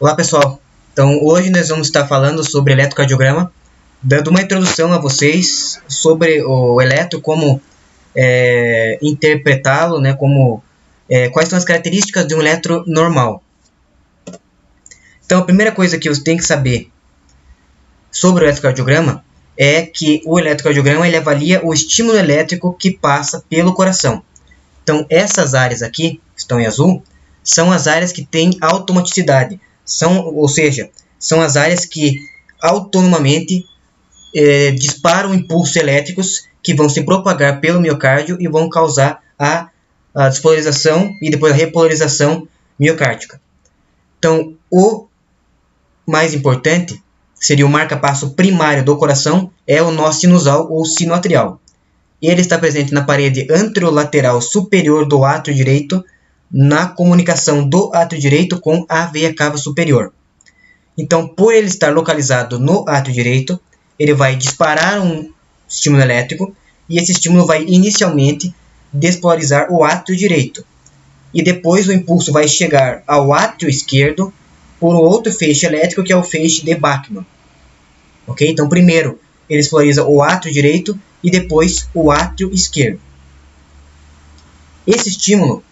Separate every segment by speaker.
Speaker 1: Olá pessoal, então hoje nós vamos estar falando sobre eletrocardiograma, dando uma introdução a vocês sobre o eletro, como interpretá-lo, né, quais são as características de um eletro normal. Então a primeira coisa que você tem que saber sobre o eletrocardiograma é que o eletrocardiograma ele avalia o estímulo elétrico que passa pelo coração. Então essas áreas aqui, que estão em azul, são as áreas que têm automaticidade. Ou seja, são as áreas que autonomamente disparam impulsos elétricos que vão se propagar pelo miocárdio e vão causar a despolarização e depois a repolarização miocárdica. Então, o mais importante seria o marca-passo primário do coração, é o nó sinusal ou sino atrial. Ele está presente na parede anterolateral superior do átrio direito, na comunicação do átrio direito com a veia cava superior. Então, por ele estar localizado no átrio direito, ele vai disparar um estímulo elétrico e esse estímulo vai inicialmente despolarizar o átrio direito. E depois o impulso vai chegar ao átrio esquerdo por um outro feixe elétrico que é o feixe de Bachmann. Ok? Então, primeiro ele despolariza o átrio direito e depois o átrio esquerdo. Esse estímulo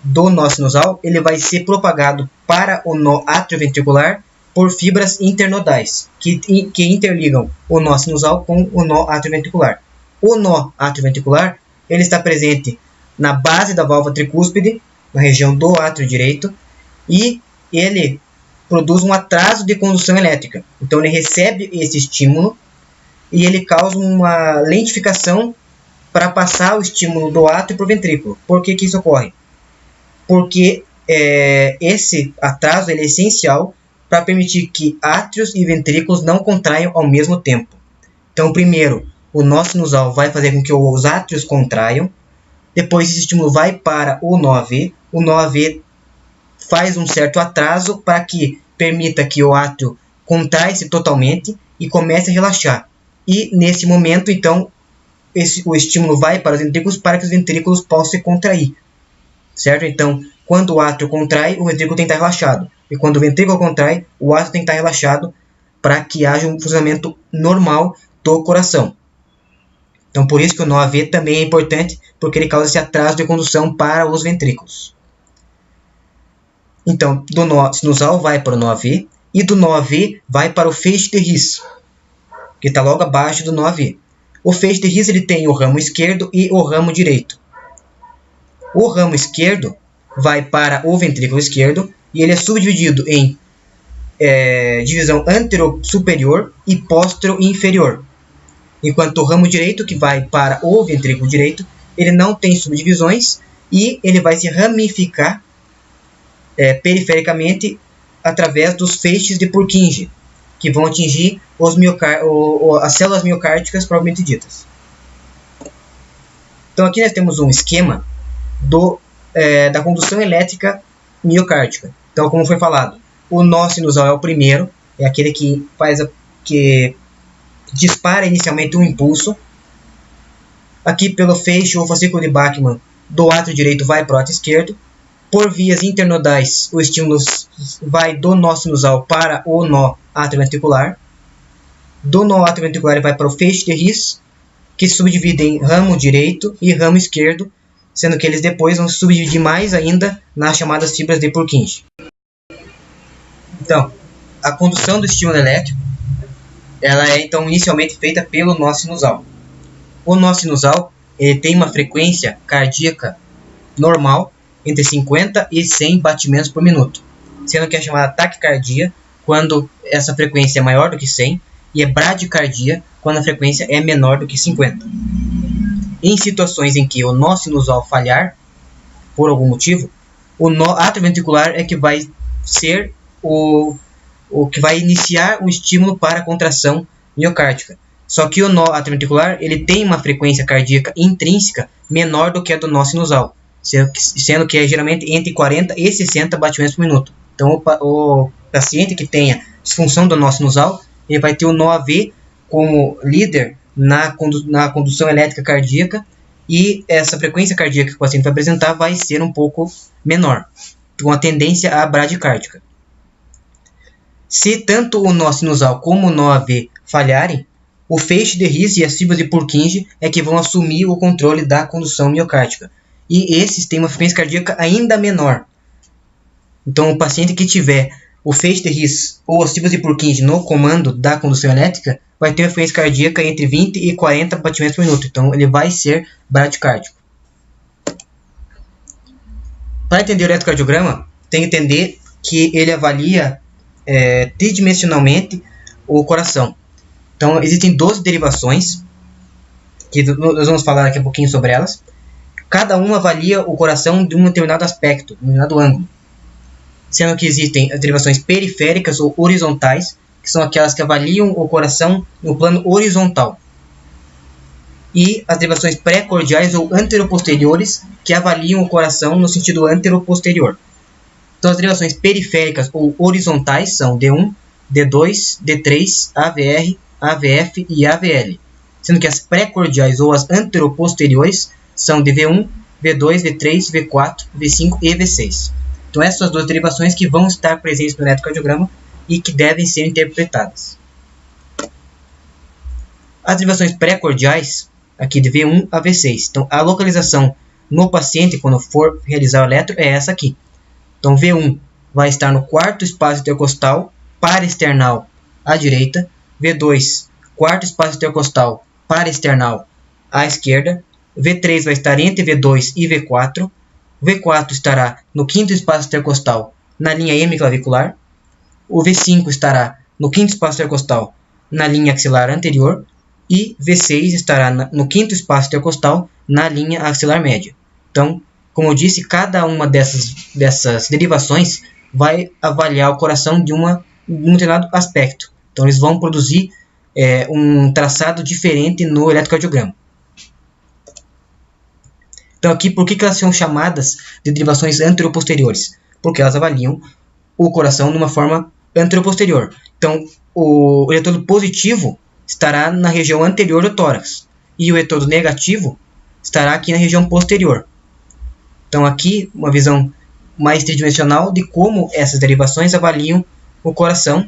Speaker 1: do nó sinusal ele vai ser propagado para o nó atrioventricular por fibras internodais, que interligam o nó sinusal com o nó atrioventricular. O nó atrioventricular ele está presente na base da válvula tricúspide, na região do átrio direito, e ele produz um atraso de condução elétrica. Então ele recebe esse estímulo e ele causa uma lentificação para passar o estímulo do átrio para o ventrículo. Por que isso ocorre? Porque esse atraso ele é essencial para permitir que átrios e ventrículos não contraiam ao mesmo tempo. Então, primeiro, o nó sinusal vai fazer com que os átrios contraiam, depois esse estímulo vai para o nó AV faz um certo atraso para que permita que o átrio contraia-se totalmente e comece a relaxar. E, nesse momento, então, o estímulo vai para os ventrículos para que os ventrículos possam se contrair. Certo? Então, quando o átrio contrai, o ventrículo tem que estar relaxado. E quando o ventrículo contrai, o átrio tem que estar relaxado para que haja um funcionamento normal do coração. Então, por isso que o nó AV também é importante, porque ele causa esse atraso de condução para os ventrículos. Então, do nó sinusal vai para o nó AV, e do nó AV vai para o feixe de His, que está logo abaixo do nó AV. O feixe de His ele tem o ramo esquerdo e o ramo direito. O ramo esquerdo vai para o ventrículo esquerdo e ele é subdividido em divisão antero-superior e póstero-inferior. Enquanto o ramo direito, que vai para o ventrículo direito, ele não tem subdivisões e ele vai se ramificar perifericamente através dos feixes de Purkinje, que vão atingir as células miocárdicas propriamente ditas. Então aqui nós temos um esquema da condução elétrica miocárdica. Então, como foi falado, o nó sinusal é o primeiro, é aquele que dispara inicialmente um impulso. Aqui pelo feixe ou fascículo de Bachmann do átrio direito vai para o átrio esquerdo. Por vias internodais, o estímulo vai do nó sinusal para o nó atrioventricular. Do nó atrioventricular ele vai para o feixe de His, que se subdivide em ramo direito e ramo esquerdo, sendo que eles depois vão se subdividir mais ainda nas chamadas fibras de Purkinje. Então, a condução do estímulo elétrico ela é então inicialmente feita pelo nó sinusal. O nó sinusal ele tem uma frequência cardíaca normal entre 50 e 100 batimentos por minuto, sendo que é chamada taquicardia quando essa frequência é maior do que 100 e é bradicardia quando a frequência é menor do que 50. Em situações em que o nó sinusal falhar, por algum motivo, o nó atrioventricular é que vai ser o que vai iniciar o estímulo para a contração miocárdica. Só que o nó atrioventricular ele tem uma frequência cardíaca intrínseca menor do que a do nó sinusal, sendo que é geralmente entre 40 e 60 batimentos por minuto. Então, o paciente que tenha disfunção do nó sinusal, ele vai ter o nó AV como líder na condução elétrica cardíaca e essa frequência cardíaca que o paciente vai apresentar vai ser um pouco menor, com a tendência à bradicárdica. Se tanto o nó sinusal como o nó AV falharem, o feixe de His e as fibras de Purkinje é que vão assumir o controle da condução miocárdica. E esses têm uma frequência cardíaca ainda menor. Então, o paciente que tiver o feixe de His ou as fibras de Purkinje no comando da condução elétrica vai ter uma frequência cardíaca entre 20 e 40 batimentos por minuto. Então, ele vai ser bradicárdico. Para entender o eletrocardiograma, tem que entender que ele avalia tridimensionalmente o coração. Então, existem 12 derivações, que nós vamos falar aqui um pouquinho sobre elas. Cada uma avalia o coração de um determinado aspecto, um determinado ângulo. Sendo que existem as derivações periféricas ou horizontais, que são aquelas que avaliam o coração no plano horizontal. E as derivações pré-cordiais ou anteroposteriores, que avaliam o coração no sentido anteroposterior. Então, as derivações periféricas ou horizontais são D1, D2, D3, AVR, AVF e AVL. Sendo que as pré-cordiais ou as anteroposteriores são de V1, V2, V3, V4, V5 e V6. Então, essas são as duas derivações que vão estar presentes no eletrocardiograma e que devem ser interpretadas. As derivações pré-cordiais, aqui de V1 a V6. Então, a localização no paciente, quando for realizar o eletro, é essa aqui. Então, V1 vai estar no quarto espaço intercostal paraesternal à direita. V2, quarto espaço intercostal paraesternal à esquerda. V3 vai estar entre V2 e V4. V4 estará no quinto espaço intercostal na linha hemiclavicular. O V5 estará no quinto espaço intercostal na linha axilar anterior. E V6 estará no quinto espaço intercostal na linha axilar média. Então, como eu disse, cada uma dessas derivações vai avaliar o coração de um determinado aspecto. Então, eles vão produzir um traçado diferente no eletrocardiograma. Então, aqui, por que elas são chamadas de derivações anteroposteriores? Porque elas avaliam o coração de uma forma anteroposterior. Então, o eletrodo positivo estará na região anterior do tórax e o eletrodo negativo estará aqui na região posterior. Então, aqui, uma visão mais tridimensional de como essas derivações avaliam o coração.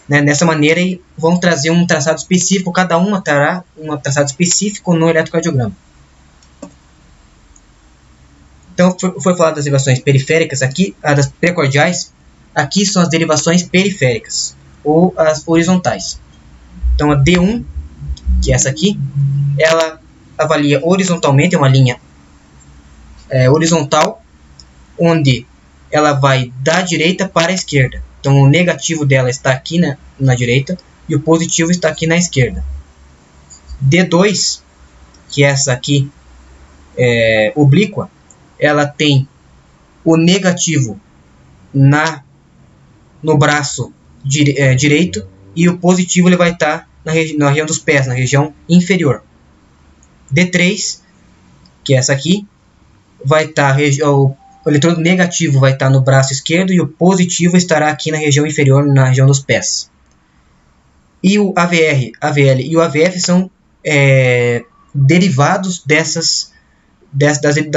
Speaker 1: Nessa maneira, e vão trazer um traçado específico, cada uma terá um traçado específico no eletrocardiograma. Então, foi falado das derivações periféricas aqui, das precordiais. Aqui são as derivações periféricas, ou as horizontais. Então, a D1, que é essa aqui, ela avalia horizontalmente, é uma linha horizontal, onde ela vai da direita para a esquerda. Então, o negativo dela está aqui na direita e o positivo está aqui na esquerda. D2, que é essa aqui, oblíqua, ela tem o negativo no braço direito e o positivo ele vai estar na região dos pés, na região inferior. D3, que é essa aqui, vai estar o eletrodo negativo vai estar no braço esquerdo e o positivo estará aqui na região inferior, na região dos pés. E o AVR, AVL e o AVF são derivados da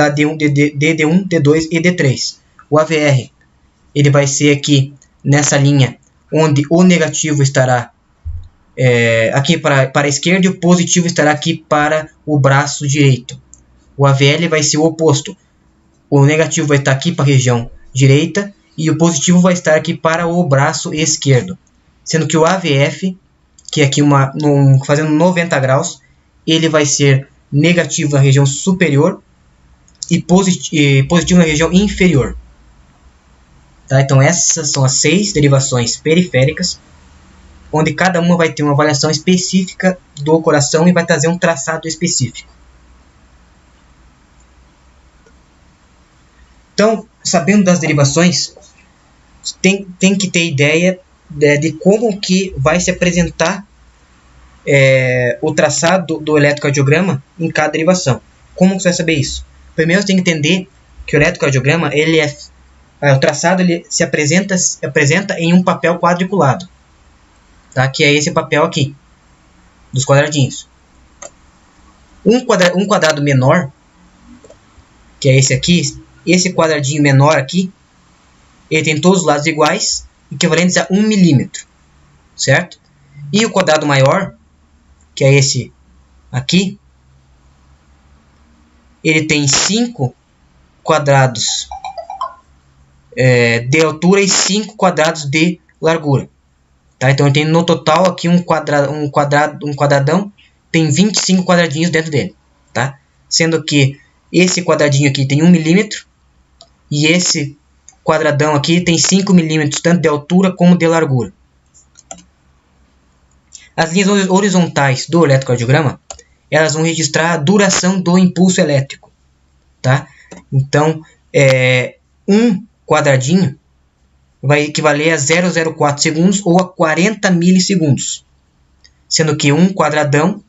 Speaker 1: D1, D1, D2 e D3. O AVR ele vai ser aqui nessa linha onde o negativo estará aqui para a esquerda e o positivo estará aqui para o braço direito. O AVL vai ser o oposto. O negativo vai estar aqui para a região direita e o positivo vai estar aqui para o braço esquerdo. Sendo que o AVF, que é aqui fazendo 90 graus, ele vai ser negativo na região superior e positivo na região inferior. Tá? Então essas são as 6 derivações periféricas, onde cada uma vai ter uma avaliação específica do coração e vai trazer um traçado específico. Então, sabendo das derivações, tem que ter ideia de como que vai se apresentar o traçado do eletrocardiograma em cada derivação. Como você vai saber isso? Primeiro, você tem que entender que o eletrocardiograma, o traçado se apresenta em um papel quadriculado, tá? Que é esse papel aqui, dos quadradinhos. Um quadrado menor, que é esse aqui, esse quadradinho menor aqui, ele tem todos os lados iguais equivalentes a 1 milímetro, certo? E o quadrado maior, que é esse aqui, ele tem 5 quadrados de altura e 5 quadrados de largura. Tá? Então, ele tem no total aqui um quadradão, tem 25 quadradinhos dentro dele. Tá? Sendo que esse quadradinho aqui tem 1 milímetro e esse quadradão aqui tem 5 milímetros, tanto de altura como de largura. As linhas horizontais do eletrocardiograma, elas vão registrar a duração do impulso elétrico. Tá? Então, um quadradinho vai equivaler a 0,04 segundos ou a 40 milissegundos. Sendo que um quadradão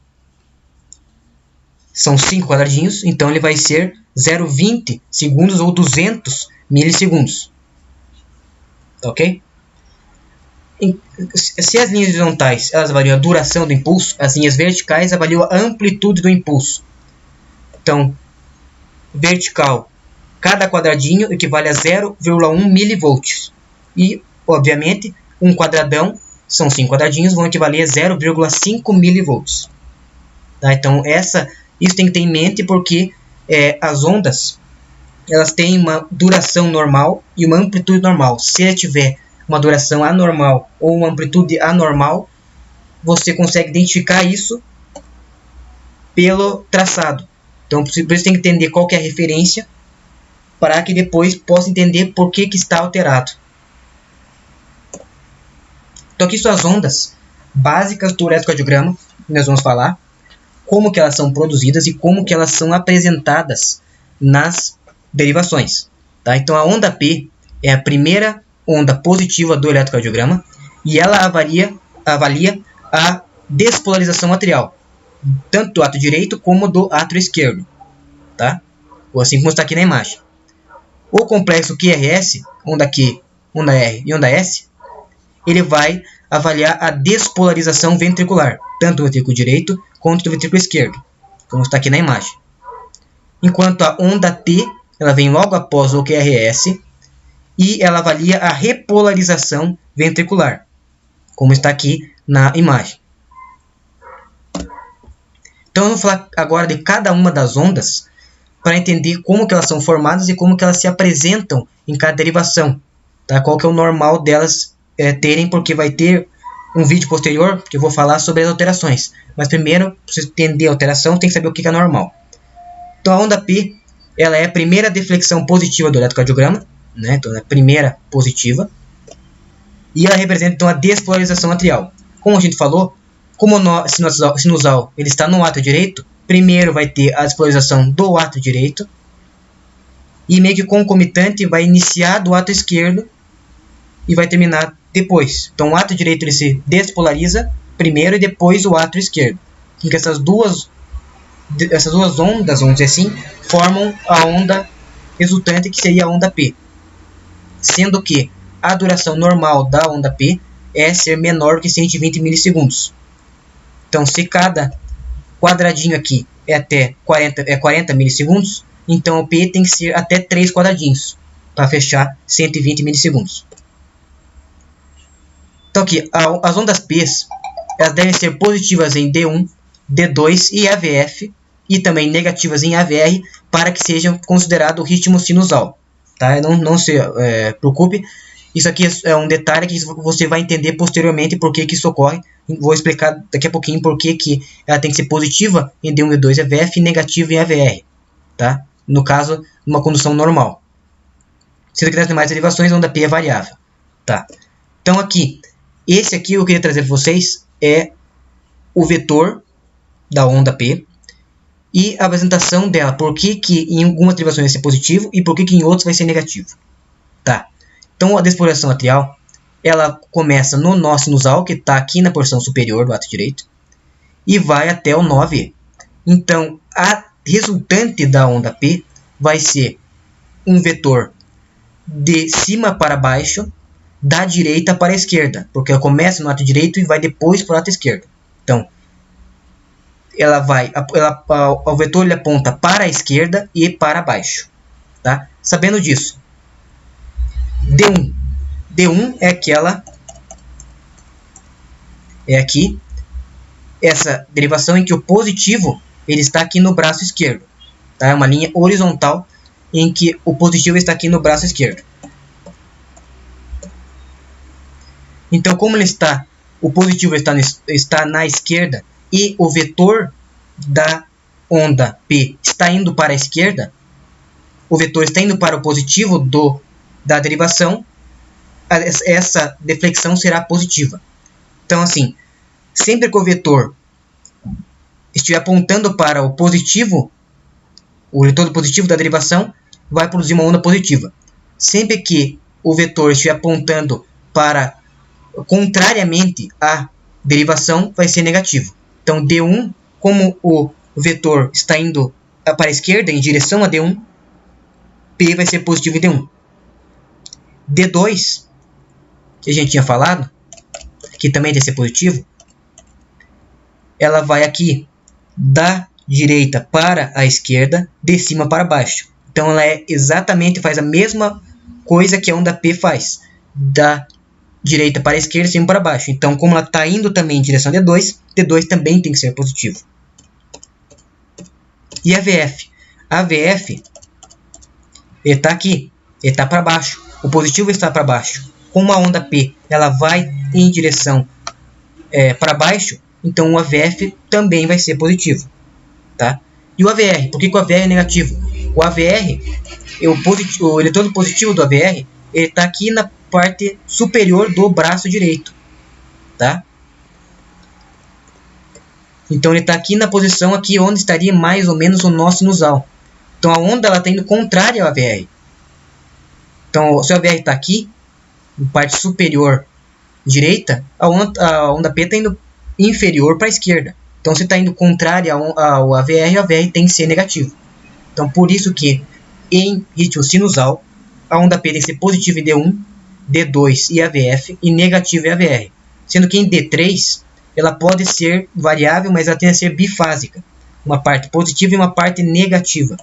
Speaker 1: são 5 quadradinhos, então ele vai ser 0,20 segundos ou 200 milissegundos. Ok? Se as linhas horizontais elas avaliam a duração do impulso, as linhas verticais avaliam a amplitude do impulso. Então, vertical, cada quadradinho equivale a 0,1 milivolts. E, obviamente, um quadradão, são 5 quadradinhos, vão equivaler a 0,5 milivolts. Tá? Então, isso tem que ter em mente porque as ondas elas têm uma duração normal e uma amplitude normal. Se ela tiver uma duração anormal ou uma amplitude anormal, você consegue identificar isso pelo traçado. Então, por isso tem que entender qual que é a referência para que depois possa entender por que está alterado. Então, aqui são as ondas básicas do eletrocardiograma. Nós vamos falar como que elas são produzidas e como que elas são apresentadas nas derivações. Tá? Então, a onda P é a primeira onda positiva do eletrocardiograma e ela avalia a despolarização atrial, tanto do átrio direito como do átrio esquerdo. Tá? Ou assim como está aqui na imagem. O complexo QRS, onda Q, onda R e onda S, ele vai avaliar a despolarização ventricular, tanto do ventrículo direito quanto do ventrículo esquerdo, como está aqui na imagem. Enquanto a onda T, ela vem logo após o QRS e ela avalia a repolarização ventricular, como está aqui na imagem. Então, eu vou falar agora de cada uma das ondas para entender como que elas são formadas e como que elas se apresentam em cada derivação. Tá? Qual que é o normal delas terem, porque vai ter um vídeo posterior que eu vou falar sobre as alterações. Mas primeiro, para você entender a alteração, tem que saber o que é normal. Então, a onda P, ela é a primeira deflexão positiva do eletrocardiograma, né? Então, é a primeira positiva. E ela representa, então, a despolarização atrial. Como a gente falou, como o nó sinusal ele está no átrio direito, primeiro vai ter a despolarização do átrio direito e meio que concomitante vai iniciar do átrio esquerdo e vai terminar depois. Então, o átrio direito ele se despolariza primeiro e depois o átrio esquerdo. Porque essas duas ondas, vamos dizer assim, formam a onda resultante, que seria a onda P. Sendo que a duração normal da onda P é ser menor que 120 milissegundos. Então, se cada quadradinho aqui é até 40 milissegundos, então o P tem que ser até 3 quadradinhos para fechar 120 milissegundos. Então, aqui, as ondas P elas devem ser positivas em D1, D2 e AVF, e também negativas em AVR, para que sejam considerado ritmo sinusal. Tá? Não se preocupe, isso aqui é um detalhe que você vai entender posteriormente por que isso ocorre. Vou explicar daqui a pouquinho por que ela tem que ser positiva em D1, D2 e AVF e negativa em AVR. Tá? No caso, uma condução normal. Sendo que nas demais derivações, a onda P é variável. Tá? Então, esse aqui eu queria trazer para vocês é o vetor da onda P e a apresentação dela, por que em algumas derivações vai ser positivo e por que em outras vai ser negativo. Tá? Então, a despolarização atrial, ela começa no nó sinusal, que está aqui na porção superior do átrio direito, e vai até o nó AV. Então, a resultante da onda P vai ser um vetor de cima para baixo, da direita para a esquerda, porque ela começa no átrio direito e vai depois para o átrio esquerdo. Então, o vetor ele aponta para a esquerda e para baixo. Tá? Sabendo disso, D1, D1 é aquela, é aqui, essa derivação em que o positivo ele está aqui no braço esquerdo, tá? É uma linha horizontal em que o positivo está aqui no braço esquerdo. Então, como ele está, o positivo está na esquerda e o vetor da onda P está indo para a esquerda, o vetor está indo para o positivo da derivação, essa deflexão será positiva. Então, assim, sempre que o vetor estiver apontando para o positivo, o vetor positivo da derivação vai produzir uma onda positiva. Sempre que o vetor estiver apontando para contrariamente à derivação, vai ser negativo. Então, D1, como o vetor está indo para a esquerda, em direção a D1, P vai ser positivo em D1. D2, que a gente tinha falado, que também tem que ser positivo, ela vai aqui da direita para a esquerda, de cima para baixo. Então, ela faz a mesma coisa que a onda P faz, da direita para a esquerda, de cima para baixo. Então, como ela está indo também em direção a D2, D2 também tem que ser positivo. E a VF? A VF, ele está aqui, ele está para baixo. O positivo está para baixo. Como a onda P ela vai em direção para baixo, então o AVF também vai ser positivo. Tá? E o AVR? Por que o AVR é negativo? O AVR, o eletrodo positivo do AVR, ele está aqui na parte superior do braço direito. Tá? Então ele está aqui na posição aqui onde estaria mais ou menos o nó sinusal. Então a onda está indo contrária ao AVR. Então se o AVR está aqui, na parte superior direita, a onda P está indo inferior para a esquerda. Então se está indo contrária ao AVR, o AVR tem que ser negativo. Então por isso que em ritmo sinusal, a onda P tem que ser positiva em D1, D2 e AVF e negativa em AVR. Sendo que em D3, ela pode ser variável, mas ela tem que ser bifásica. Uma parte positiva e uma parte negativa.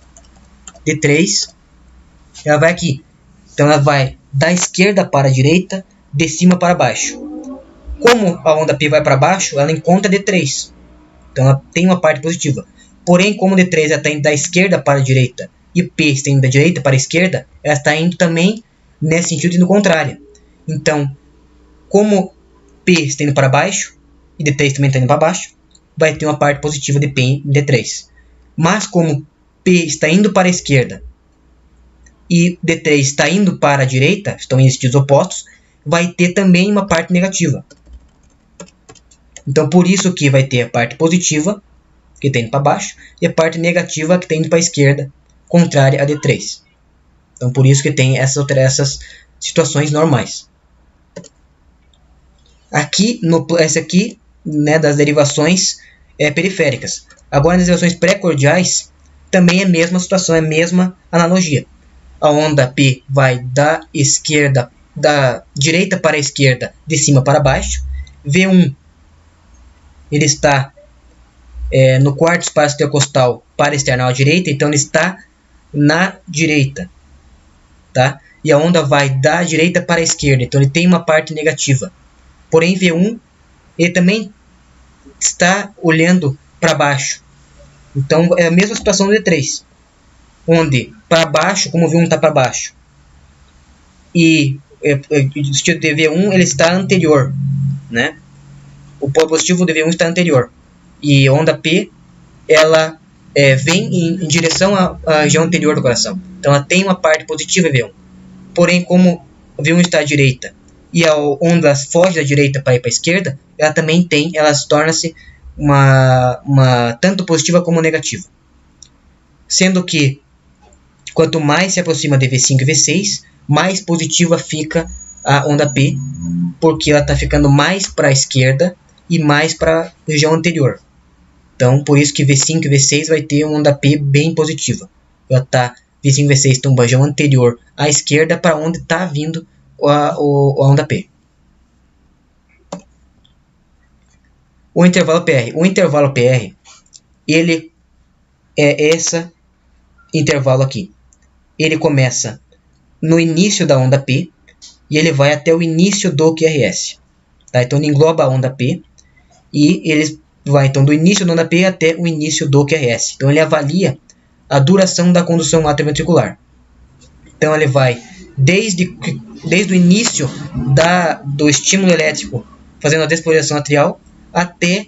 Speaker 1: D3, ela vai aqui. Então ela vai da esquerda para a direita, de cima para baixo. Como a onda P vai para baixo, ela encontra D3. Então ela tem uma parte positiva. Porém, como D3 ela está indo da esquerda para a direita e P está indo da direita para a esquerda, ela está indo também nesse sentido indo contrário. Então, como P está indo para baixo e D3 também está indo para baixo, vai ter uma parte positiva de P em D3. Mas como P está indo para a esquerda e D3 está indo para a direita, estão em sentidos opostos, vai ter também uma parte negativa. Então, por isso que vai ter a parte positiva, que está indo para baixo, e a parte negativa, que está indo para a esquerda, contrária a D3. Então, por isso que tem essas situações normais. Aqui, essa aqui, né, das derivações periféricas. Agora, nas derivações pré-cordiais, também é a mesma situação, é a mesma analogia. A onda P vai da direita para a esquerda, de cima para baixo. V1, ele está no quarto espaço intercostal para external à direita, então ele está na direita. Tá? E a onda vai da direita para a esquerda, então ele tem uma parte negativa. Porém, V1, ele também está olhando para baixo. Então, é a mesma situação do D3. Onde, para baixo, como o V1 está para baixo. E o sentido de V1, ele está anterior. Né? O polo positivo do V1 está anterior. E a onda P, ela vem em direção à região anterior do coração. Então, ela tem uma parte positiva V1. Porém, como o V1 está à direita e a onda foge da direita para ir para a esquerda, ela também torna-se uma tanto positiva como negativa. Sendo que, quanto mais se aproxima de V5 e V6, mais positiva fica a onda P, porque ela está ficando mais para a esquerda e mais para a região anterior. Então, por isso que V5 e V6 vai ter uma onda P bem positiva. V5 e V6 estão na região anterior à esquerda para onde está vindo a onda P. O intervalo PR. O intervalo PR, ele é esse intervalo aqui. Ele começa no início da onda P e ele vai até o início do QRS. Tá? Então ele engloba a onda P e ele vai então do início da onda P até o início do QRS. Então ele avalia a duração da condução atrioventricular. Então ele vai desde o início do estímulo elétrico fazendo a despolarização atrial até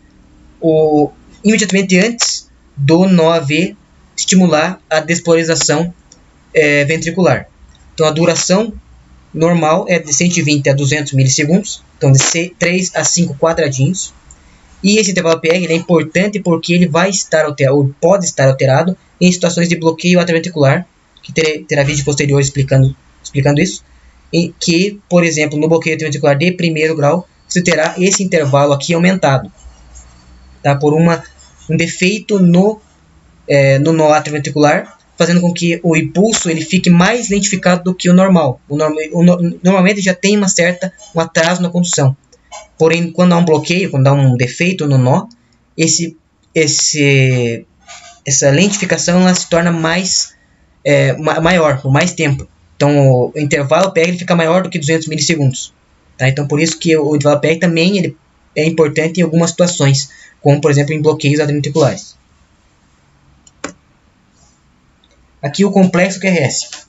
Speaker 1: imediatamente antes do nó AV estimular a despolarização ventricular. Então a duração normal é de 120 a 200 milissegundos, então de 3 a 5 quadradinhos. E esse intervalo PR é importante porque ele vai estar alterado, ou pode estar alterado em situações de bloqueio atrioventricular, que terá vídeo posterior explicando isso, em que, por exemplo, no bloqueio atrioventricular de primeiro grau, você terá esse intervalo aqui aumentado, tá? Por um defeito no nó atrioventricular, fazendo com que o impulso ele fique mais lentificado do que o normal. Normalmente já tem um atraso na condução. Porém, quando há um bloqueio, quando há um defeito no nó, essa lentificação ela se torna maior, por mais tempo. Então, o intervalo PR ele fica maior do que 200 milissegundos. Tá? Então, por isso que o intervalo PR também ele é importante em algumas situações, como, por exemplo, em bloqueios atrioventriculares. Aqui o complexo QRS.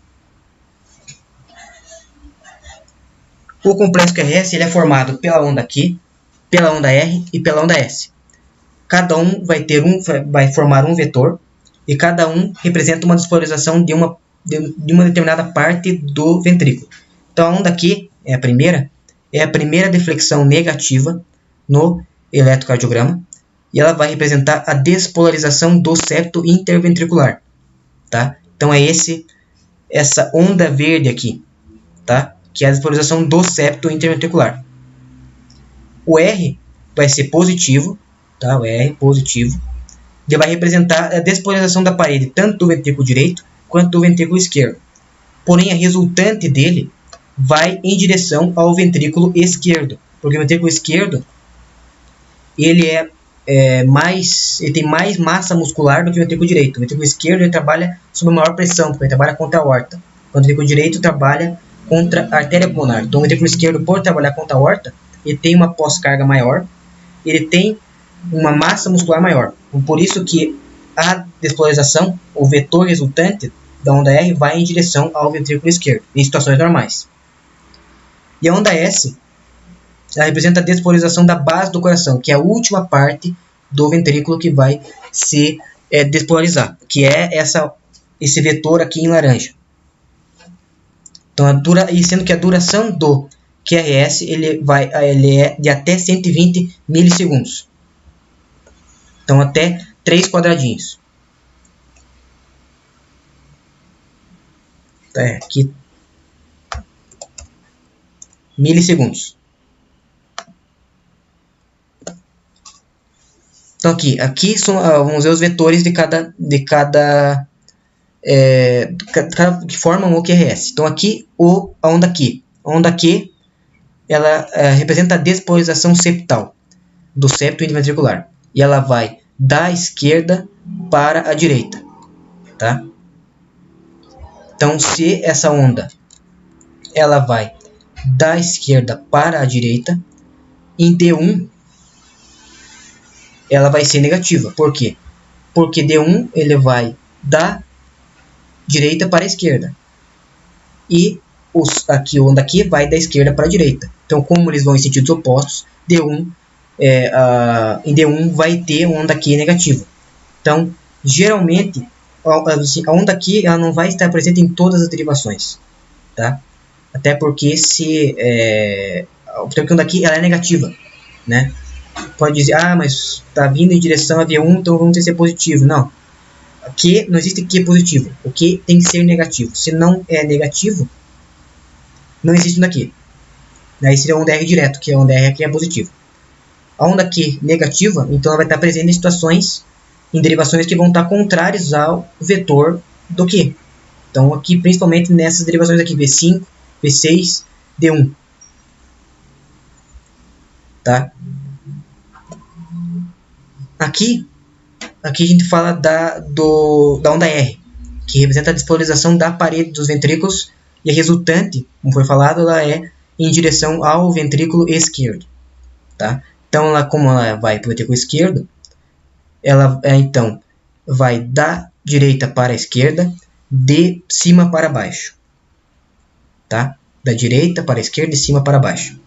Speaker 1: O complexo QRS ele é formado pela onda Q, pela onda R e pela onda S. Cada um vai formar um vetor e cada um representa uma despolarização de uma determinada parte do ventrículo. Então a onda Q é a primeira deflexão negativa no eletrocardiograma e ela vai representar a despolarização do septo interventricular. Tá? Então é essa onda verde aqui, tá? Que é a despolarização do septo interventricular. O R vai ser positivo, tá? O R positivo, ele vai representar a despolarização da parede tanto do ventrículo direito quanto do ventrículo esquerdo. Porém, a resultante dele vai em direção ao ventrículo esquerdo, porque o ventrículo esquerdo ele tem mais massa muscular do que o ventrículo direito. O ventrículo esquerdo ele trabalha sob maior pressão, porque ele trabalha contra a aorta. Enquanto o ventrículo direito trabalha contra a artéria pulmonar. Então o ventrículo esquerdo, por trabalhar contra a aorta, ele tem uma pós-carga maior, ele tem uma massa muscular maior. Por isso que a despolarização, o vetor resultante da onda R vai em direção ao ventrículo esquerdo, em situações normais. E a onda S ela representa a despolarização da base do coração, que é a última parte do ventrículo que vai se despolarizar, que é esse vetor aqui em laranja. Então, sendo que a duração do QRS ele é de até 120 milissegundos. Então, até 3 quadradinhos. Aqui. Milissegundos. Então aqui vamos ver os vetores de cada que formam o QRS. Então aqui a onda Q. A onda Q ela representa a despolarização septal do septo interventricular. E ela vai da esquerda para a direita. Tá? Então se essa onda ela vai da esquerda para a direita, em D1 ela vai ser negativa. Por quê? Porque D1 ele vai da direita para a esquerda. E a onda aqui vai da esquerda para a direita. Então, como eles vão em sentidos opostos, em D1 vai ter onda aqui negativa. Então, geralmente, a onda aqui ela não vai estar presente em todas as derivações. Tá? Até porque a onda aqui ela é negativa, né? Pode dizer, mas está vindo em direção a V1, então vamos ter que ser positivo. Não. Aqui não existe Q positivo. O Q tem que ser negativo. Se não é negativo, não existe onda Q. Daí seria a onda R direto, que a onda R aqui é positiva. A onda Q negativa, então ela vai estar presente em situações, em derivações que vão estar contrárias ao vetor do Q. Então aqui, principalmente nessas derivações aqui, V5, V6, D1. Tá? Aqui a gente fala da onda R, que representa a despolarização da parede dos ventrículos, e a resultante, como foi falado, ela é em direção ao ventrículo esquerdo. Tá? Então, como ela vai para o ventrículo esquerdo, ela então vai da direita para a esquerda, de cima para baixo. Tá? Da direita para a esquerda, de cima para baixo.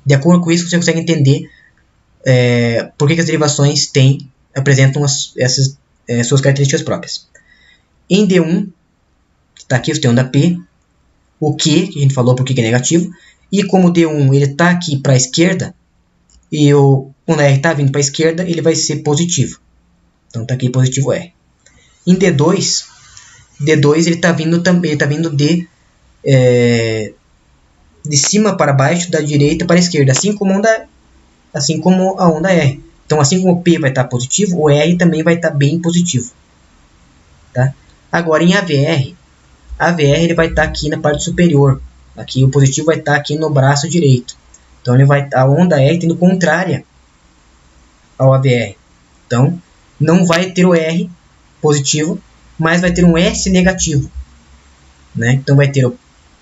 Speaker 1: De acordo com isso, você consegue entender por que as derivações apresentam essas suas características próprias. Em D1, está aqui, você tem onda P, o Q, que a gente falou porque é negativo, e como D1 ele está aqui para a esquerda, e quando R está vindo para a esquerda, ele vai ser positivo. Então está aqui positivo R. Em D2 ele está vindo de cima para baixo, da direita para a esquerda, assim como a onda R. Então, assim como o P vai estar positivo, o R também vai estar bem positivo. Tá? Agora, em AVR ele vai estar aqui na parte superior. Aqui o positivo vai estar aqui no braço direito. Então, a onda R está indo contrária ao AVR. Então, não vai ter o R positivo, mas vai ter um S negativo. Né? Então, vai ter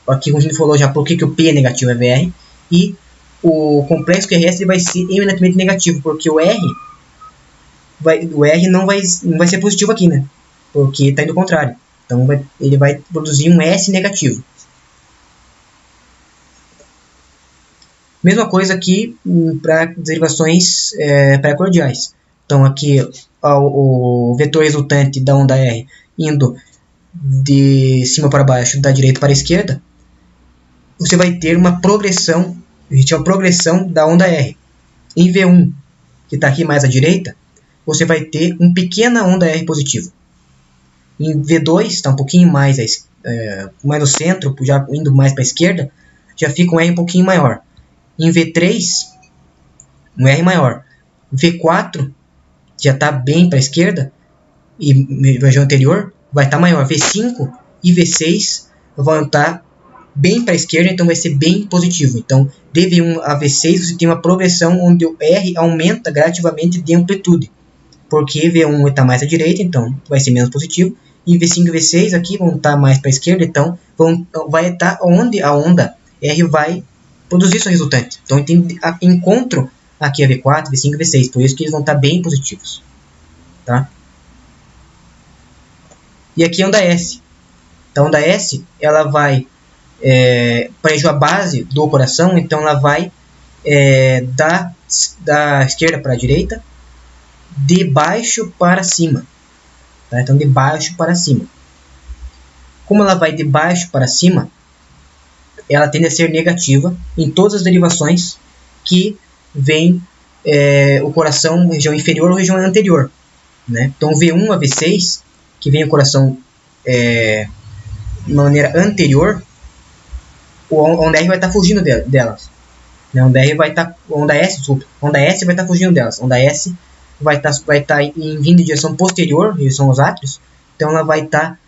Speaker 1: aqui a gente falou já por que o P é negativo é VR, e o complexo QRS vai ser eminentemente negativo, porque o R não vai ser positivo aqui, né? Porque está indo ao contrário. Então ele vai produzir um S negativo. Mesma coisa aqui para derivações pré-cordiais. Então aqui o vetor resultante da onda R indo de cima para baixo, da direita para a esquerda, você vai ter uma progressão, a gente chama de progressão da onda R. Em V1, que está aqui mais à direita, você vai ter uma pequena onda R positiva. Em V2, está um pouquinho mais no centro, já indo mais para a esquerda, já fica um R um pouquinho maior. Em V3, um R maior. V4, já está bem para a esquerda, e região anterior, vai estar maior. V5 e V6 vão estar bem para a esquerda, então vai ser bem positivo. Então, de V1 a V6, você tem uma progressão onde o R aumenta gradativamente de amplitude, porque V1 está mais à direita, então vai ser menos positivo, e V5 e V6 aqui vão estar mais para a esquerda, então vai estar onde a onda R vai produzir seu resultante. Então, tem encontro aqui a V4, V5 e V6, por isso que eles vão estar bem positivos. Tá? E aqui a onda S. Então, a onda S, ela vai para a base do coração, então ela vai da esquerda para a direita, de baixo para cima. Tá? Então, de baixo para cima. Como ela vai de baixo para cima, ela tende a ser negativa em todas as derivações que vem o coração, região inferior ou região anterior. Né? Então, V1 a V6, que vem o coração de maneira anterior, a onda R vai estar fugindo delas. Né? Onda S vai estar fugindo delas. Onda S vai estar vindo em direção posterior, que são os átrios. Então ela vai estar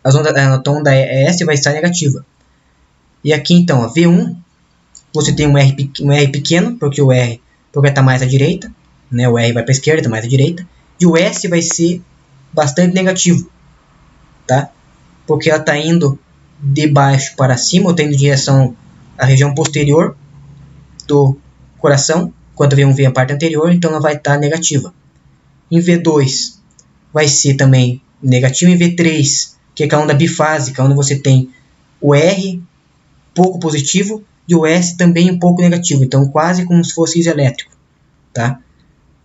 Speaker 1: a onda S vai estar negativa. E aqui então, a V1, você tem um R pequeno, porque o R está mais à direita, né? O R vai para a esquerda, está mais à direita, e o S vai ser bastante negativo, tá? Porque ela está indo de baixo para cima, ou está indo em direção à região posterior do coração, enquanto a V1 vem a parte anterior, então ela vai estar negativa. Em V2 vai ser também negativo. Em V3, que é a onda bifásica, onde você tem o R pouco positivo e o S também um pouco negativo, então quase como se fosse isoelétrico, tá?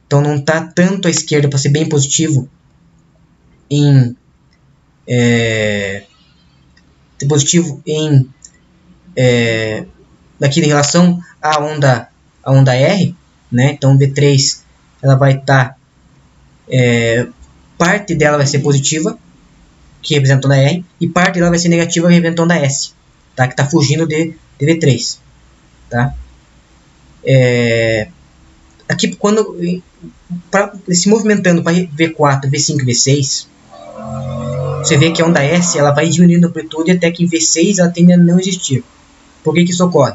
Speaker 1: Então não está tanto à esquerda para ser bem positivo aqui em relação à onda R, né? Então V3 ela vai estar parte dela vai ser positiva, que representa a onda R, e parte dela vai ser negativa, que representa a onda S, tá? Que está fugindo de V3, tá? Aqui quando se movimentando para V4, V5 e V6, você vê que a onda S ela vai diminuindo a amplitude até que em V6 ela tende a não existir. Por que isso ocorre?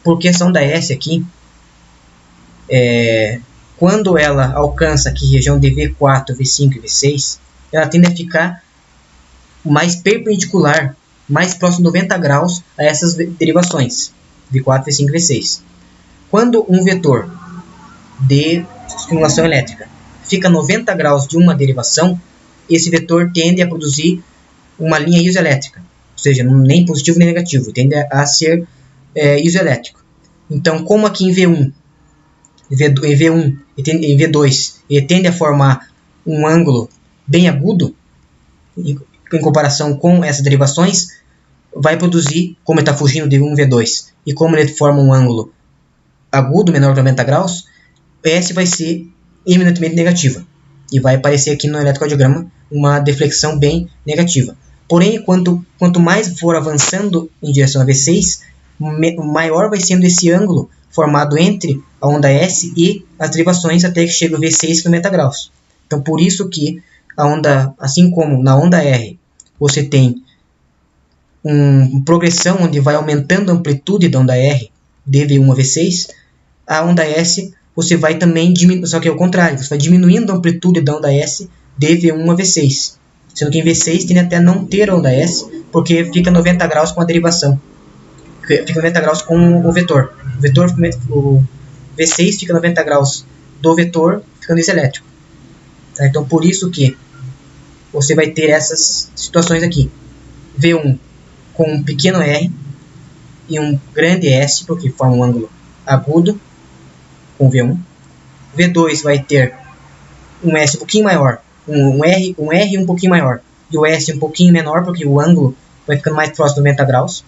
Speaker 1: Porque essa onda S aqui, quando ela alcança aqui região de V4, V5 e V6, ela tende a ficar mais perpendicular mais próximo de 90 graus a essas derivações, V4, V5 e V6. Quando um vetor de estimulação elétrica fica a 90 graus de uma derivação, esse vetor tende a produzir uma linha isoelétrica, ou seja, nem positivo nem negativo, tende a ser isoelétrico. Então, como aqui em V1 e V2 ele tende a formar um ângulo bem agudo, em comparação com essas derivações, vai produzir, como ele está fugindo de V1 e V2, e como ele forma um ângulo agudo, menor que 90 graus, S vai ser eminentemente negativa. E vai aparecer aqui no eletrocardiograma uma deflexão bem negativa. Porém, quanto mais for avançando em direção a V6, maior vai sendo esse ângulo formado entre a onda S e as derivações até que chega o V6 com 90 graus. Então, por isso que a onda, assim como na onda R, você tem uma progressão onde vai aumentando a amplitude da onda R de V1 a V6, a onda S você vai também diminuindo, só que é o contrário, você vai diminuindo a amplitude da onda S de V1 a V6. Sendo que em V6 tende até não ter onda S, porque fica 90 graus com a derivação. Fica 90 graus com o vetor. O V6 fica 90 graus do vetor, ficando isoelétrico. Tá? Então, por isso que você vai ter essas situações aqui. V1 com um pequeno R e um grande S, porque forma um ângulo agudo com V1. V2 vai ter um S um pouquinho maior, um R um pouquinho maior, e o S um pouquinho menor, porque o ângulo vai ficando mais próximo de 90 graus.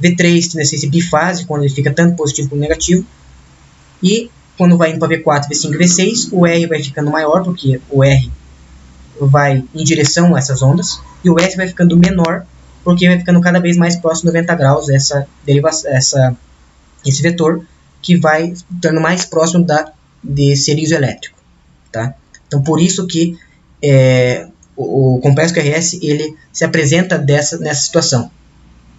Speaker 1: V3 tem esse bifásico, quando ele fica tanto positivo como negativo. E quando vai indo para V4, V5 e V6, o R vai ficando maior, porque o R vai em direção a essas ondas, e o S vai ficando menor, porque vai ficando cada vez mais próximo de 90 graus esse vetor, que vai estando mais próximo de ser isoelétrico. Tá? Então, por isso que o complexo QRS ele se apresenta nessa situação.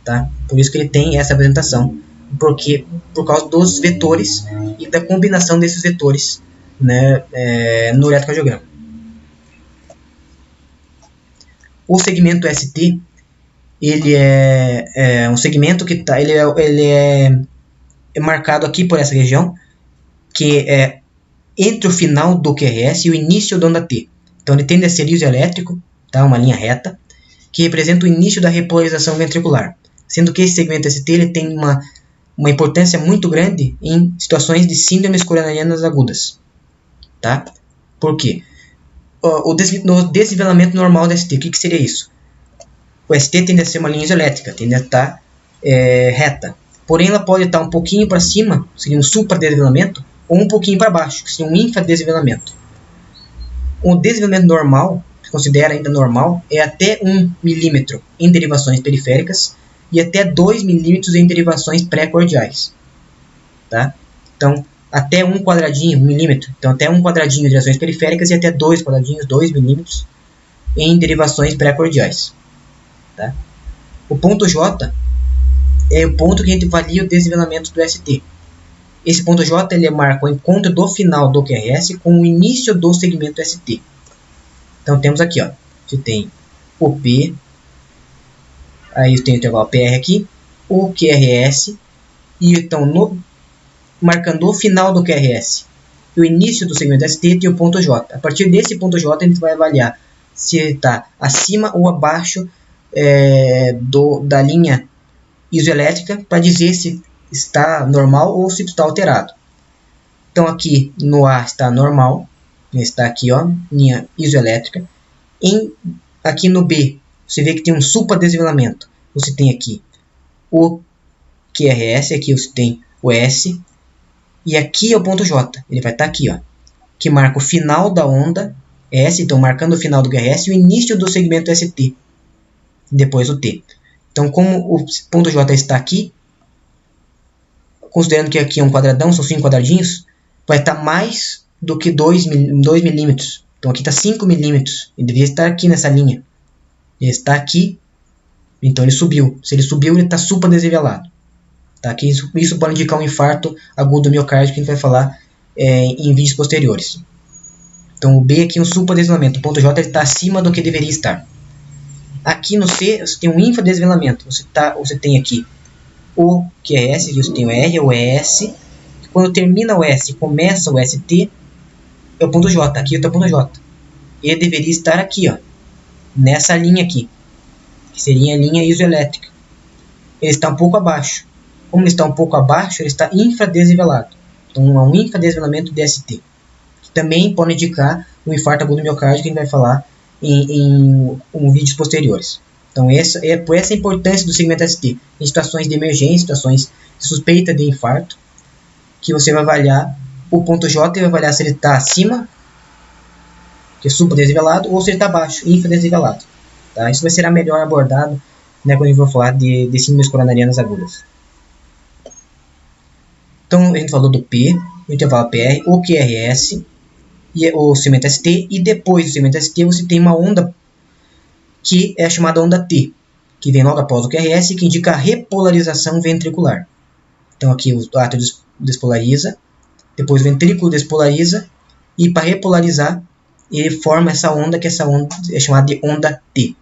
Speaker 1: Tá? Por isso que ele tem essa apresentação, por causa dos vetores e da combinação desses vetores, né, no eletrocardiograma. O segmento ST ele é um segmento que ele é marcado aqui por essa região, que é entre o final do QRS e o início da onda T. Então ele tende a ser isoelétrico, tá? Uma linha reta, que representa o início da repolarização ventricular. Sendo que esse segmento ST ele tem uma importância muito grande em situações de síndromes coronarianas agudas. Tá? Por quê? No desnivelamento normal da ST, o que seria isso? O ST tende a ser uma linha isoelétrica, tende a estar reta. Porém, ela pode estar um pouquinho para cima, seria um supradesnivelamento, ou um pouquinho para baixo, que seria um infradesnivelamento. O desnivelamento normal, que se considera ainda normal, é até 1 milímetro em derivações periféricas e até 2 milímetros em derivações pré-cordiais. Tá? Então, até 1 quadradinho, 1 milímetro, então até 1 quadradinho em derivações periféricas e até 2 quadradinhos, 2 milímetros em derivações pré-cordiais. Tá? O ponto J é o ponto que a gente avalia o desnivelamento do ST. Esse ponto J ele marca o encontro do final do QRS com o início do segmento ST. Então temos aqui, ó, você tem o P, aí tem o intervalo PR aqui, o QRS, e então marcando o final do QRS e o início do segmento ST tem o ponto J. A partir desse ponto J a gente vai avaliar se ele está acima ou abaixo da linha isoelétrica para dizer se está normal ou se está alterado. Então aqui no A está normal, está aqui, ó, linha isoelétrica. Aqui no B você vê que tem um supradesnivelamento. Você tem aqui o QRS, aqui você tem o S, e aqui é o ponto J. Ele vai estar aqui, ó, que marca o final da onda S, então marcando o final do QRS e o início do segmento ST, depois o T. Então, como o ponto J está aqui, considerando que aqui é um quadradão, são 5 quadradinhos, vai estar mais do que 2 milímetros. Então, aqui está 5 milímetros. Ele deveria estar aqui nessa linha. Ele está aqui, então ele subiu. Se ele subiu, ele está supradesnivelado. Tá? Isso pode indicar um infarto agudo do miocárdio, que a gente vai falar em vídeos posteriores. Então, o B aqui é um supradesnivelamento. O ponto J está acima do que deveria estar. Aqui no C você tem um infradesnivelamento. Você tem aqui o QRS, aqui você tem o R, o ES. Quando termina o S e começa o ST, é o ponto J. Aqui está o ponto J. Ele deveria estar aqui, ó, nessa linha aqui, que seria a linha isoelétrica. Ele está um pouco abaixo. Como ele está um pouco abaixo, ele está infradesnivelado. Então, há um infradesnivelamento DST, que também pode indicar o infarto agudo miocárdio, que a gente vai falar em vídeos posteriores. Então, por essa importância do segmento ST, em situações de emergência, situações de suspeita de infarto, que você vai avaliar o ponto J e vai avaliar se ele está acima, que é supradesnivelado, ou se ele está abaixo, infradesnivelado. Tá? Isso vai ser melhor abordado, né, quando a gente for falar de síndromes coronarianas agudas. Então, a gente falou do P, o intervalo PR, o QRS, e o segmento ST, e depois do segmento ST você tem uma onda que é chamada onda T, que vem logo após o QRS, que indica a repolarização ventricular. Então aqui o átrio despolariza, depois o ventrículo despolariza, e para repolarizar ele forma essa onda, que essa onda é chamada de onda T.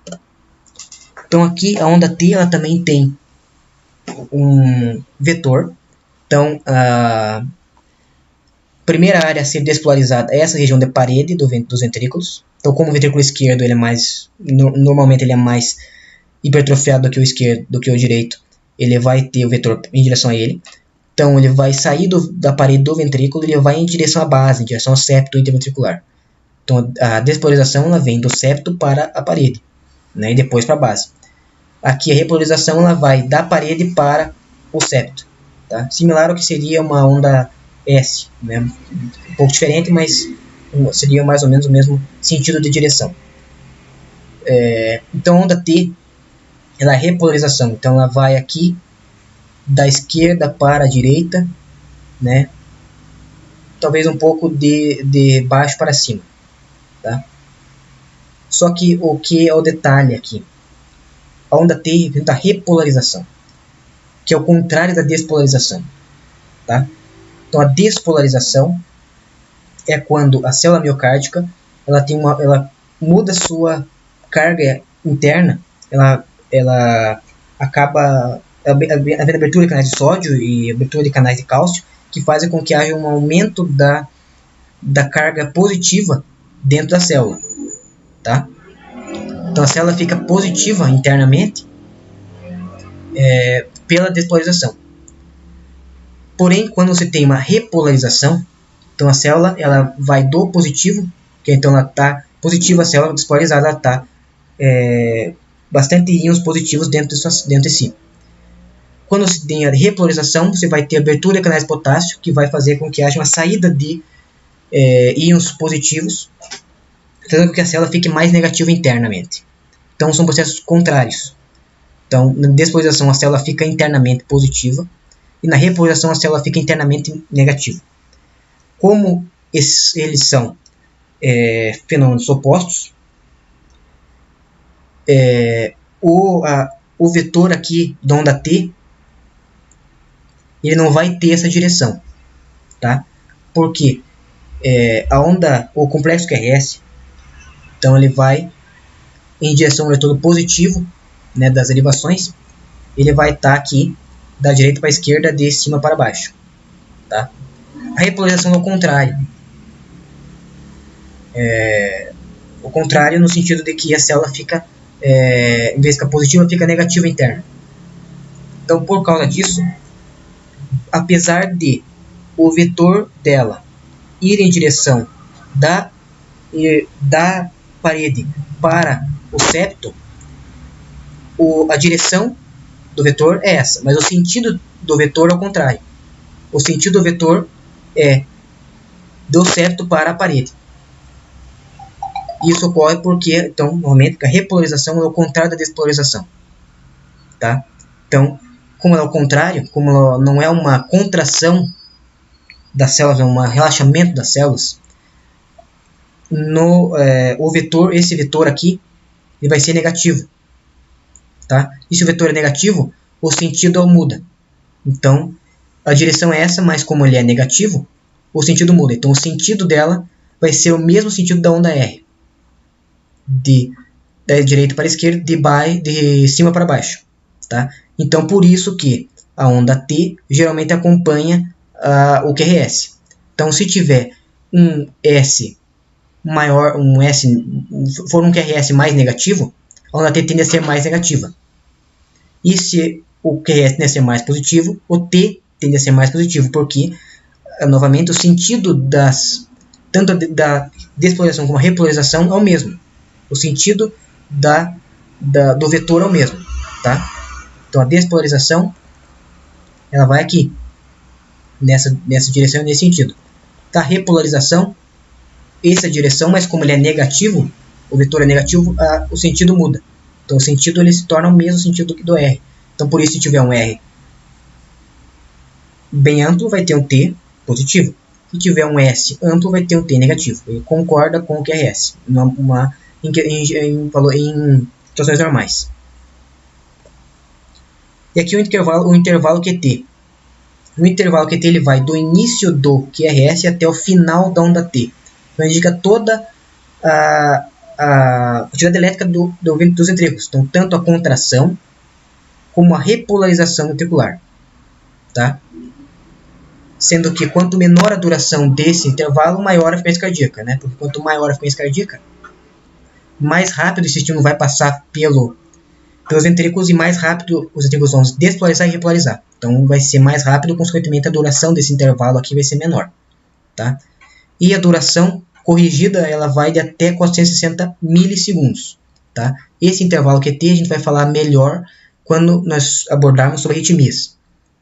Speaker 1: Então aqui a onda T ela também tem um vetor. Então a primeira área a ser despolarizada é essa região de parede dos ventrículos. Então, como o ventrículo esquerdo ele é mais, normalmente ele é mais hipertrofiado do que o esquerdo, do que o direito, ele vai ter o vetor em direção a ele. Então, ele vai sair da parede do ventrículo e ele vai em direção à base, em direção ao septo interventricular. Então, a despolarização ela vem do septo para a parede, né, e depois para a base. Aqui a repolarização ela vai da parede para o septo, tá? Similar ao que seria uma onda S, né? Um pouco diferente, mas seria mais ou menos o mesmo sentido de direção. Então a onda T ela é repolarização, então ela vai aqui da esquerda para a direita, né? Talvez um pouco de baixo para cima, tá? Só que o que é o detalhe aqui, a onda T representa a repolarização, que é o contrário da despolarização, tá? Então a despolarização é quando a célula miocárdica ela muda sua carga interna, ela acaba havendo abertura de canais de sódio e abertura de canais de cálcio, que fazem com que haja um aumento da carga positiva dentro da célula, tá? Então a célula fica positiva internamente pela despolarização. Porém, quando você tem uma repolarização, então a célula ela vai do positivo, que então ela está positiva, a célula despolarizada, ela está bastante íons positivos dentro de si. Quando você tem a repolarização, você vai ter abertura de canais de potássio, que vai fazer com que haja uma saída de íons positivos, fazendo com que a célula fique mais negativa internamente. Então são processos contrários. Então, na despolarização a célula fica internamente positiva, e na repolarização a célula fica internamente negativa. Como eles são fenômenos opostos, o vetor aqui da onda T ele não vai ter essa direção, tá? Porque o complexo QRS, então ele vai em direção ao retorno positivo, né, das derivações, ele vai estar aqui da direita para a esquerda, de cima para baixo, tá? A repolarização é o contrário. O contrário no sentido de que a célula fica, em vez de ficar positiva, fica negativa interna. Então, por causa disso, apesar de o vetor dela ir em direção da parede para o septo, a direção do vetor é essa, mas o sentido do vetor é o contrário. O sentido do vetor é do septo para a parede. Isso ocorre porque, então, normalmente, a repolarização é o contrário da despolarização, tá? Então, como é o contrário, como ela não é uma contração das células, é um relaxamento das células, esse vetor aqui ele vai ser negativo, tá? E se o vetor é negativo, o sentido muda. Então, a direção é essa, mas como ele é negativo, o sentido muda. Então, o sentido dela vai ser o mesmo sentido da onda R, de da direita para a esquerda, de cima para baixo, tá? Então, por isso que a onda T geralmente acompanha o QRS. Então, se tiver um S maior, for um QRS mais negativo, a onda T tende a ser mais negativa. E se o QRS tende a ser mais positivo, o T tende a ser mais positivo, porque, novamente, o sentido tanto da despolarização como a repolarização é o mesmo. O sentido do vetor é o mesmo, tá? Então, a despolarização ela vai aqui, nessa direção e nesse sentido. A repolarização, essa direção, mas como ele é negativo, o vetor é negativo, o sentido muda. Então, o sentido ele se torna o mesmo sentido que do R. Então, por isso, se tiver um R bem amplo, vai ter um T positivo. Se tiver um S amplo, vai ter um T negativo. Ele concorda com o QRS em situações normais. E aqui o intervalo QT. O intervalo QT ele vai do início do QRS até o final da onda T. Então, indica toda a atividade elétrica dos ventrículos. Então, tanto a contração como a repolarização ventricular. Tá? Sendo que quanto menor a duração desse intervalo, maior a frequência cardíaca. Né? Porque quanto maior a frequência cardíaca, mais rápido esse estímulo vai passar pelos ventrículos e mais rápido os ventrículos vão despolarizar e repolarizar. Então vai ser mais rápido, consequentemente a duração desse intervalo aqui vai ser menor. Tá? E a duração corrigida ela vai de até 460 milissegundos. Tá? Esse intervalo QT a gente vai falar melhor quando nós abordarmos sobre arritmias.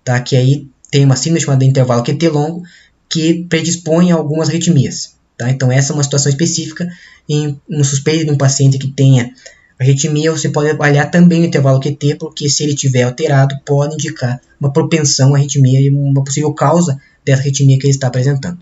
Speaker 1: Tá? Que aí tem uma síndrome chamada intervalo QT longo que predispõe a algumas arritmias. Tá? Então essa é uma situação específica em um suspeito de um paciente que tenha arritmia. Você pode avaliar também o intervalo QT, porque se ele estiver alterado, pode indicar uma propensão à arritmia e uma possível causa dessa arritmia que ele está apresentando.